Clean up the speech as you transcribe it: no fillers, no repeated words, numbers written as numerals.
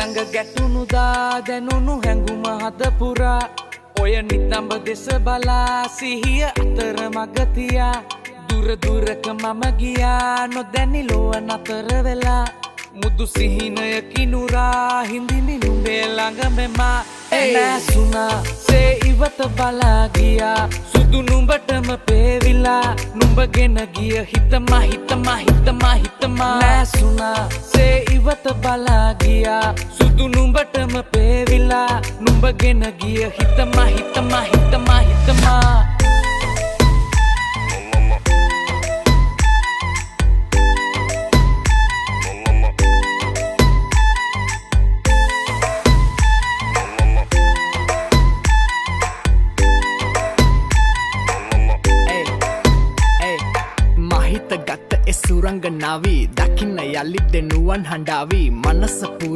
සැඟ ගැටුණුදා දැනුණු හැඟුම හද පුරා ඔය නිතඹ දෙස බලා සිහිය අතර මගතියා දුර දුරක මම ගියා නොදැනි ලොව නතර වෙලා මුදු සිහිනය කිනුරා හිඳිනි නුඹේ ළඟ මෙමා ඇනැසුනා සේ ඉවත බලා ගියා සුදු නුඹටම පේවිලා නුඹගෙන ගිය හිතමා හිතමා හිතමා හිතමා නැසුනා සේ ඉවත බලා ගියා සුදු නුඹටම පේවිලා නුඹගෙන ගිය හිතමා හිතමා හිතමා හිතමා ගත සුරංගනාවී දකින්න යළි දෙනුවන් හඬාවී මනස පුර